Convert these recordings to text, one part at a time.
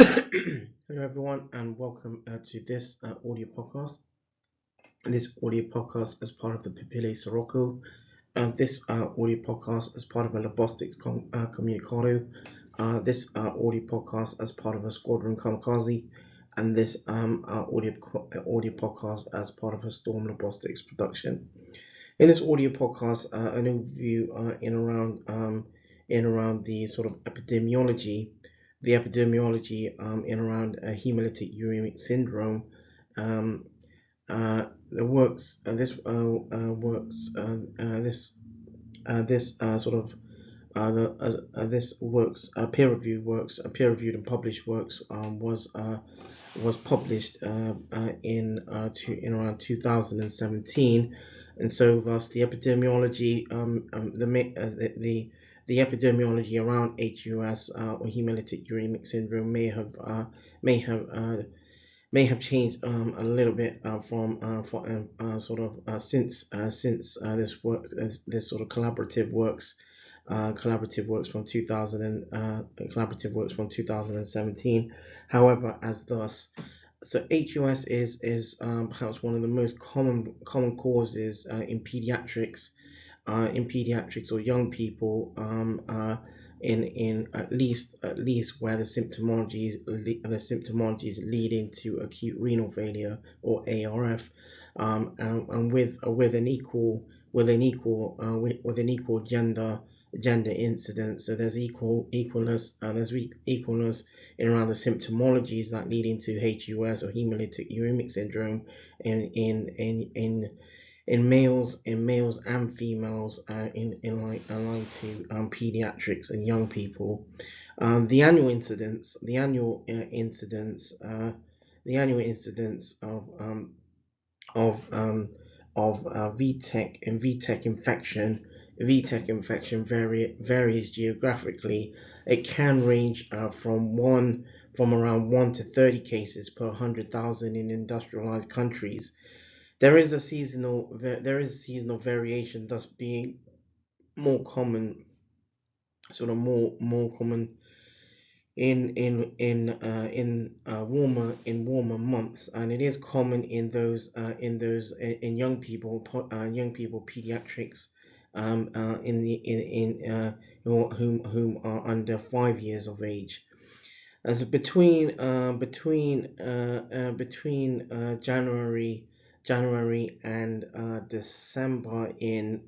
Hello, everyone, and welcome to this audio podcast. This audio podcast is part of the Papillae Sirocco. This audio podcast is part of a Labostix Communicado. This audio podcast as part of a Squadron Kamikaze, and this audio podcast as part of a Storm Labostix production. In this audio podcast, an overview in around the sort of epidemiology in around Haemolytic Uraemic Syndrome. The works this works this sort of this works peer-reviewed and published works was published in around 2017, and so thus the epidemiology the epidemiology around HUS or Haemolytic Uraemic Syndrome may have changed a little bit since this work this sort of collaborative works from 2017. However, as thus, so HUS is perhaps one of the most common causes in pediatrics or young people, in at least where the symptomology is leading to acute renal failure or ARF, and with an equal gender incidence. So there's equalness in around the symptomologies that leading to HUS or Haemolytic Uraemic Syndrome in males and females, in line to pediatrics and young people. The annual incidence of VTEC and VTEC infection varies geographically. It can range from around 1 to 30 cases per 100,000 in industrialized countries. There is a seasonal variation, thus being more common, more common in warmer months, and it is common in young people pediatrics, whom are under 5 years of age. As between January and December in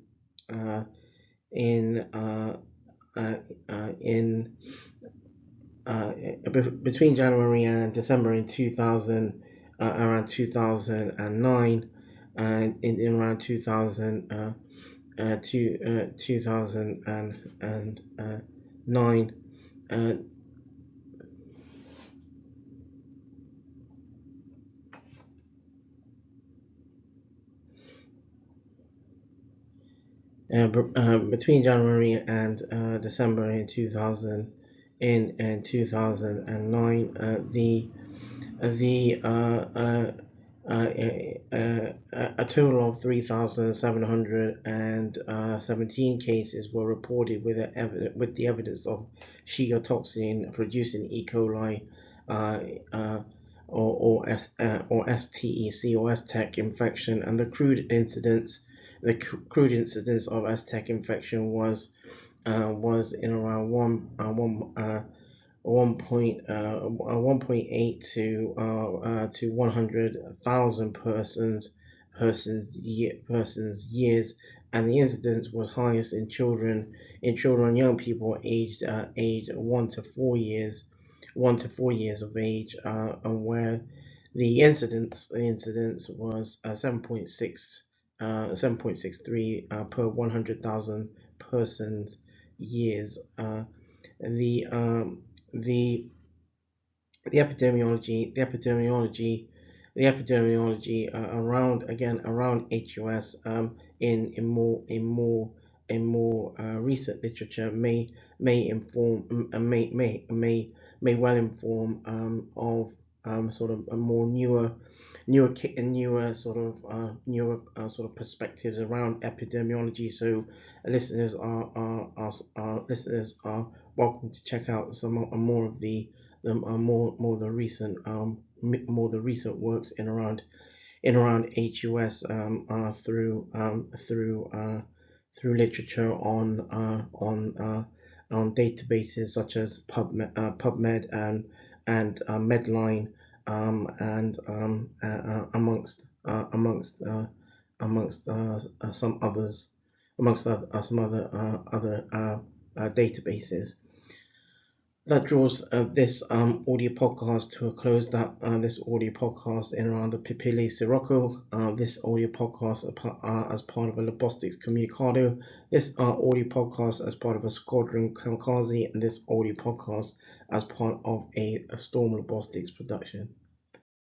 between January and December in 2009, and in around 2009. Between January and December in 2009, a total of 3,717 cases were reported with the evidence of Shiga toxin producing E. coli or STEC or STEC infection, and the crude incidence of STEC infection was in around 1.8 to 100,000 persons years, and the incidence was highest in children and young people aged 1 to 4 years of age, and where the incidence was 7.63 per 100,000 persons years. The epidemiology around HUS in more recent literature may well inform of sort of a more newer perspectives around epidemiology. So listeners are welcome to check out some more of the more the recent works in around HUS through literature on databases such as PubMed and Medline, and amongst some others, some other databases. That draws this audio podcast to a close. This audio podcast in around the Papillae Sirocco. This audio podcast as part of a Labostix Communicado. This audio podcast as part of a Squadron Kamikaze, and this audio podcast as part of a Storm Labostix production.